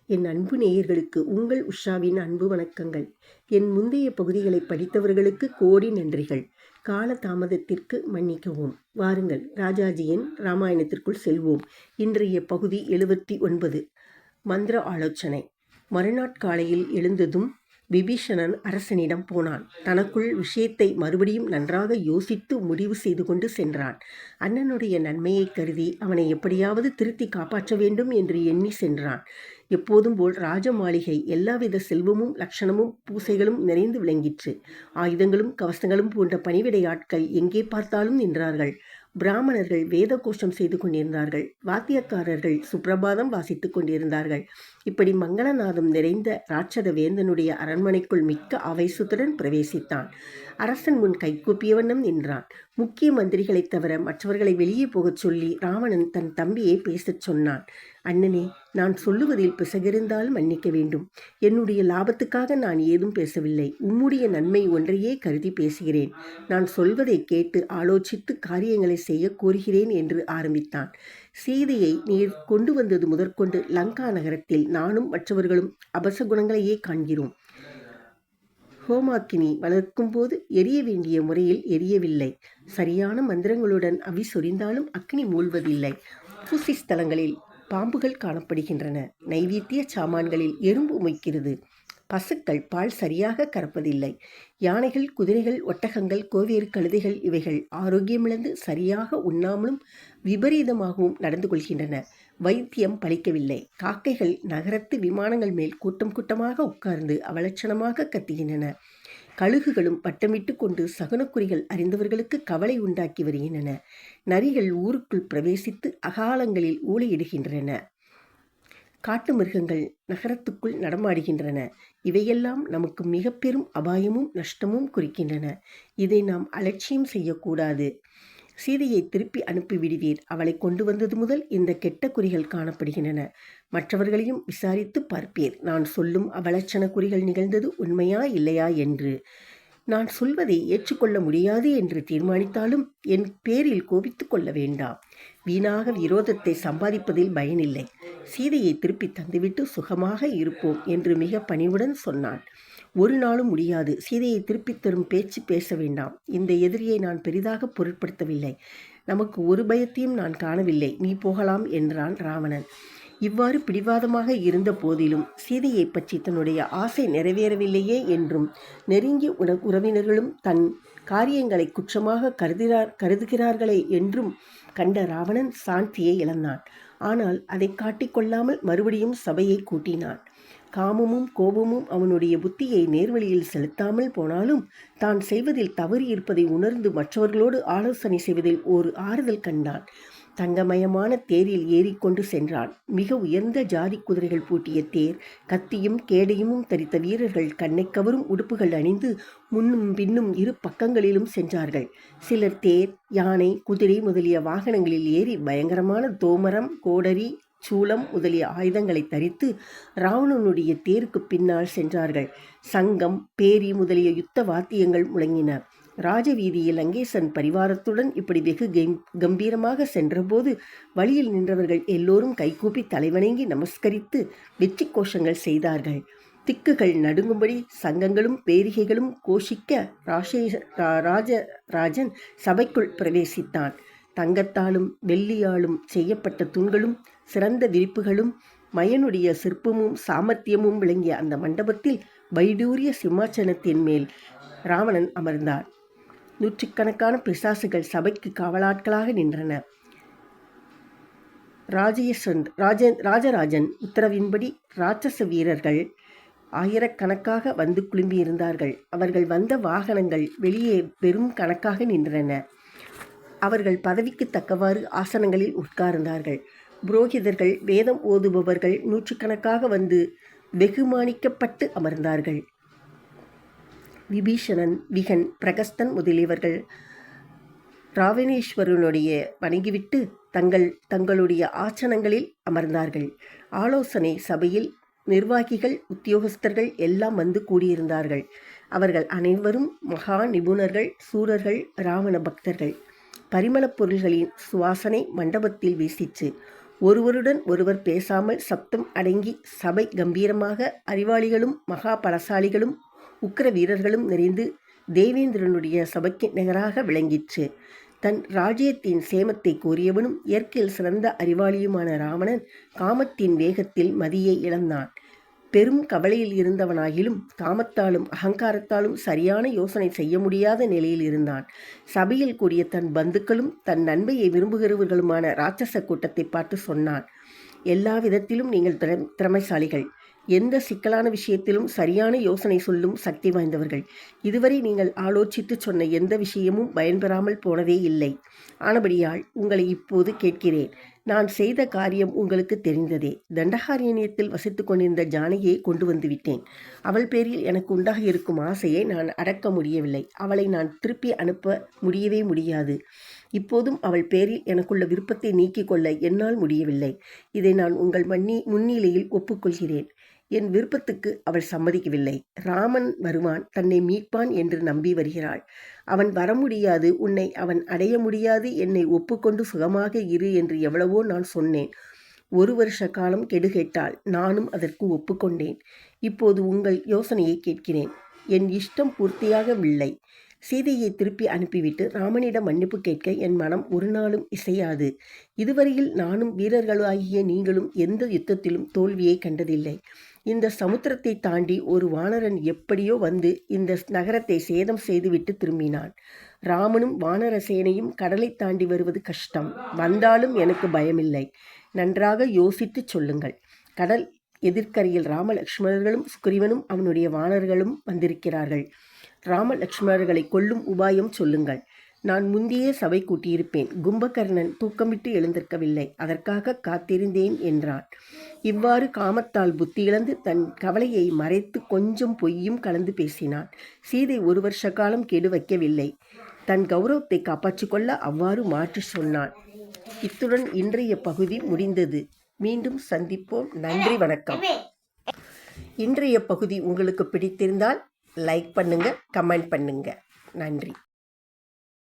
என் அன்பு நேயர்களுக்கு உங்கள் உஷாவின் அன்பு வணக்கங்கள். என் முந்தைய பகுதிகளை படித்தவர்களுக்கு கோடி நன்றிகள். கால தாமதத்திற்கு மன்னிக்கவும். வாருங்கள், ராஜாஜியின் ராமாயணத்திற்குள் செல்வோம். இன்றைய பகுதி 79. மந்திர ஆலோசனை. மறுநாட்காலையில் எழுந்ததும் விபீஷணன் அரசனிடம் போனான். தனக்குள் விஷயத்தை மறுபடியும் நன்றாக யோசித்து முடிவு செய்து கொண்டு சென்றான். அண்ணனுடைய நன்மையை கருதி அவனை எப்படியாவது திருத்தி காப்பாற்ற வேண்டும் என்று எண்ணி சென்றான். எப்போதும் போல் ராஜ மாளிகை எல்லாவித செல்வமும் லட்சணமும் பூசைகளும் நிறைந்து விளங்கிற்று. ஆயுதங்களும் கவசங்களும் போன்ற பணிவிடை ஆட்கள் எங்கே பார்த்தாலும் நின்றார்கள். பிராமணர்கள் வேத கோஷம் செய்து கொண்டிருந்தார்கள். வாத்தியக்காரர்கள் சுப்பிரபாதம் வாசித்துக் கொண்டிருந்தார்கள். இப்படி மங்களநாதம் நிறைந்த ராட்சத வேந்தனுடைய அரண்மனைக்குள் மிக்க ஆவேசத்துடன் பிரவேசித்தான். அரசன் முன் கைகூப்பிய வண்ணம் நின்றான். முக்கிய மந்திரிகளைத் தவிர மற்றவர்களை வெளியே போகச் சொல்லி ராவணன் தன் தம்பியை பேசச் சொன்னான். அண்ணனே, நான் சொல்லுவதில் பிசகிருந்தால் மன்னிக்க வேண்டும். என்னுடைய லாபத்துக்காக நான் ஏதும் பேசவில்லை. உம்முடைய நன்மை ஒன்றையே கருதி பேசுகிறேன். நான் சொல்வதை கேட்டு ஆலோசித்து காரியங்களை செய்ய கோருகிறேன் என்று ஆரம்பித்தான். சீதையை நீர் கொண்டு வந்தது முதற்கொண்டு லங்கா நகரத்தில் நானும் மற்றவர்களும் அபசகுணங்களையே காண்கிறோம். ஹோமாக்கினி வளர்க்கும் போது எரிய வேண்டிய முறையில் எரியவில்லை. சரியான மந்திரங்களுடன் அவி சொரிந்தாலும் அக்னி மூழ்வதில்லை. பூசி ஸ்தலங்களில் பாம்புகள் காணப்படுகின்றன. நைவேத்திய சாமான்களில் எறும்பு உமைக்கிறது. பசுக்கள் பால் சரியாக கறப்பதில்லை. யானைகள், குதிரைகள், ஒட்டகங்கள், கோவேறு கழுதைகள் இவைகள் ஆரோக்கியமிழந்து சரியாக உண்ணாமலும் விபரீதமாகவும் நடந்து கொள்கின்றன. வைத்தியம் பலிக்கவில்லை. காக்கைகள் நகரத்து விமானங்கள் மேல் கூட்டம் கூட்டமாக உட்கார்ந்து அவலட்சணமாக கத்துகின்றன. கழுகுகளும் வட்டமிட்டு கொண்டு சகுனக்குறிகள் அறிந்தவர்களுக்கு கவலை உண்டாக்கி வருகின்றன. நரிகள் ஊருக்குள் பிரவேசித்து அகாலங்களில் ஊளையிடுகின்றன. காட்டு மிருகங்கள் நகரத்துக்குள் நடமாடுகின்றன. இவையெல்லாம் நமக்கு மிக பெரும் அபாயமும் நஷ்டமும் குறிக்கின்றன. இதை நாம் அலட்சியம் செய்யக்கூடாது. சீதையை திருப்பி அனுப்பிவிடுவீர். அவளை கொண்டு வந்தது முதல் இந்த கெட்ட குறிகள் காணப்படுகின்றன. மற்றவர்களையும் விசாரித்து பார்ப்பீர். நான் சொல்லும் அவலட்சண குறிகள் நிகழ்ந்தது உண்மையா இல்லையா என்று. நான் சொல்வதை ஏற்றுக்கொள்ள முடியாது என்று தீர்மானித்தாலும் என் பேரில் கோபித்து கொள்ள வேண்டாம். வீணாக விரோதத்தை சம்பாதிப்பதில் பயனில்லை. சீதையை திருப்பி தந்துவிட்டு சுகமாக இருப்போம் என்று மிக பணிவுடன் சொன்னான். ஒரு நாளும் முடியாது. சீதையை திருப்பித் தரும் பேச்சு பேச வேண்டாம். இந்த எதிரியை நான் பெரிதாக பொருட்படுத்தவில்லை. நமக்கு ஒரு பயத்தையும் நான் காணவில்லை. நீ போகலாம் என்றான் ராவணன். இவ்வாறு பிடிவாதமாக இருந்த போதிலும் சீதையை பற்றி தன்னுடைய ஆசை நிறைவேறவில்லையே என்றும் நெருங்கிய உறவினர்களும் தன் காரியங்களை குற்றமாக கருதுகிறார்களே என்றும் கண்ட ராவணன் சாந்தியை இழந்தான். ஆனால் அதை காட்டிக்கொள்ளாமல் மறுபடியும் சபையை கூட்டினான். காமமும் கோபமும் அவனுடைய புத்தியை நேர்வழியில் செலுத்தாமல் போனாலும் தான் செய்வதில் தவறு இருப்பதை உணர்ந்து மற்றவர்களோடு ஆலோசனை செய்வதில் ஒரு ஆறுதல் கண்டான். தங்கமயமான தேரில் ஏறிக்கொண்டு சென்றான். மிக உயர்ந்த ஜாதி குதிரைகள் பூட்டிய தேர், கத்தியும் கேடயமும் தரித்த வீரர்கள் கண்ணை கவரும் உடுப்புகள் அணிந்து முன்னும் பின்னும் இரு பக்கங்களிலும் சென்றார்கள். சிலர் தேர், யானை, குதிரை முதலிய வாகனங்களில் ஏறி பயங்கரமான தோமரம், கோடரி, சூலம் முதலிய ஆயுதங்களை தரித்து ராவணனுடைய தேருக்கு பின்னால் சென்றார்கள். சங்கம், பேரி முதலிய யுத்த வாத்தியங்கள் முழங்கின. ராஜவீதியில் லங்கேசன் பரிவாரத்துடன் இப்படி வெகு கம்பீரமாக சென்றபோது வழியில் நின்றவர்கள் எல்லோரும் கைகூப்பி தலைவணங்கி நமஸ்கரித்து வெற்றி கோஷங்கள் செய்தார்கள். திக்குகள் நடுங்கும்படி சங்கங்களும் பேரிகைகளும் கோஷிக்க ராஜராஜன் சபைக்குள் பிரவேசித்தான். தங்கத்தாலும் வெள்ளியாலும் செய்யப்பட்ட தூண்களும் சிறந்த விரிப்புகளும் மயனுடைய சிற்பமும் சாமர்த்தியமும் விளங்கிய அந்த மண்டபத்தில் வைடூரிய சிம்மாசனத்தின் மேல் ராவணன் அமர்ந்தார். நூற்றுக்கணக்கான பிசாசுகள் சபைக்கு காவலாட்களாக நின்றன. ராஜராஜன் உத்தரவின்படி ராட்சச வீரர்கள் ஆயிரக்கணக்காக வந்து குழும்பியிருந்தார்கள். அவர்கள் வந்த வாகனங்கள் வெளியே பெரும் கணக்காக நின்றன. அவர்கள் பதவிக்கு தக்கவாறு ஆசனங்களில் உட்கார்ந்தார்கள். புரோகிதர்கள், வேதம் ஓதுபவர்கள் நூற்றுக்கணக்காக வந்து வெகுமானிக்கப்பட்டு அமர்ந்தார்கள். விபீஷணன், விகன், பிரகஸ்தன் முதலியவர்கள் ராவணேஸ்வரனுடைய வணங்கிவிட்டு தங்களுடைய ஆசனங்களில் அமர்ந்தார்கள். ஆலோசனை சபையில் நிர்வாகிகள், உத்தியோகஸ்தர்கள் எல்லாம் வந்து கூடியிருந்தார்கள். அவர்கள் அனைவரும் மகா நிபுணர்கள், சூரர்கள், ராவண பக்தர்கள். பரிமளப் பொருள்களின் சுவாசனை மண்டபத்தில் வீசிற்று. ஒருவருடன் ஒருவர் பேசாமல் சப்தம் அடங்கி சபை கம்பீரமாக அறிவாளிகளும் மகா பலசாலிகளும் உக்கிர வீரர்களும் நிறைந்து தேவேந்திரனுடைய சபைக்கு நிகராக விளங்கிற்று. தன் ராஜ்யத்தின் சேமத்தை கோரியவனும் இயற்கையில் சிறந்த அறிவாளியுமான ராவணன் காமத்தின் வேகத்தில் மதியை இழந்தான். பெரும் கவலையில் இருந்தவனாகிலும் காமத்தாலும் அகங்காரத்தாலும் சரியான யோசனை செய்ய முடியாத நிலையில் இருந்தான். சபையில் கூடிய தன் பந்துக்களும் தன் நன்மையை விரும்புகிறவர்களுமான இராட்சச கூட்டத்தை பார்த்து சொன்னான், எல்லா விதத்திலும் நீங்கள் திறமைசாலிகள். எந்த சிக்கலான விஷயத்திலும் சரியான யோசனை சொல்லும் சக்தி வாய்ந்தவர்கள். இதுவரை நீங்கள் ஆலோசித்து சொன்ன எந்த விஷயமும் பயன்பெறாமல் போனதே இல்லை. ஆனபடியால் உங்களை இப்போது கேட்கிறேன். நான் செய்த காரியம் உங்களுக்கு தெரிந்ததே. தண்டகாரண்யத்தில் வசித்து கொண்டிருந்த ஜானகியை கொண்டு வந்து விட்டேன். அவள் பேரில் எனக்கு உண்டாக இருக்கும் ஆசையை நான் அடக்க முடியவில்லை. அவளை நான் திருப்பி அனுப்ப முடியவே முடியாது. இப்போதும் அவள் பேரில் எனக்குள்ள விருப்பத்தை நீக்கிக் கொள்ள என்னால் முடியவில்லை. இதை நான் உங்கள் முன்னிலையில் ஒப்புக்கொள்கிறேன். என் விருப்பத்துக்கு அவள் சம்மதிக்கவில்லை. ராமன் வருவான், தன்னை மீட்பான் என்று நம்பி வருகிறாள். அவன் வர முடியாது, உன்னை அவன் அடைய முடியாது, என்னை ஒப்புக்கொண்டு சுகமாக இரு என்று எவ்வளவோ நான் சொன்னேன். 1 வருஷ காலம் கெடு கேட்டாள். நானும் அதற்கு ஒப்புக்கொண்டேன். இப்போது உங்கள் யோசனையை கேட்கிறேன். என் இஷ்டம் பூர்த்தியாகவில்லை. சீதையை திருப்பி அனுப்பிவிட்டு ராமனிடம் மன்னிப்பு கேட்க என் மனம் ஒரு நாளும் இசையாது. இதுவரையில் நானும் வீரர்களாகிய நீங்களும் எந்த யுத்தத்திலும் தோல்வியை கண்டதில்லை. இந்த சமுத்திரத்தை தாண்டி ஒரு வானரன் எப்படியோ வந்து இந்த நகரத்தை சேதம் செய்துவிட்டு திரும்பினான். ராமனும் வானர சேனையும் கடலை தாண்டி வருவது கஷ்டம். வந்தாலும் எனக்கு பயமில்லை. நன்றாக யோசித்து சொல்லுங்கள். கடல் எதிர்க்கரையில் ராமலட்சுமணர்களும் சுக்ரீவனும் அவனுடைய வானர்களும் வந்திருக்கிறார்கள். ராமலட்சுமணர்களை கொல்லும் உபாயம் சொல்லுங்கள். நான் முந்தையே சபை கூட்டியிருப்பேன். கும்பகர்ணன் தூக்கமிட்டு எழுந்திருக்கவில்லை. அதற்காக காத்திருந்தேன் என்றான். இவ்வாறு காமத்தால் புத்தி இழந்து தன் கவலையை மறைத்து கொஞ்சம் பொய்யும் கலந்து பேசினான். சீதை 1 வருஷ காலம் கெடு வைக்கவில்லை. தன் கௌரவத்தை காப்பாற்றிக் கொள்ள அவ்வாறு மாற்றி சொன்னான். இத்துடன் இன்றைய பகுதி முடிந்தது. மீண்டும் சந்திப்போம். நன்றி, வணக்கம். இன்றைய பகுதி உங்களுக்கு பிடித்திருந்தால் லைக் பண்ணுங்க, கமெண்ட் பண்ணுங்க. நன்றி.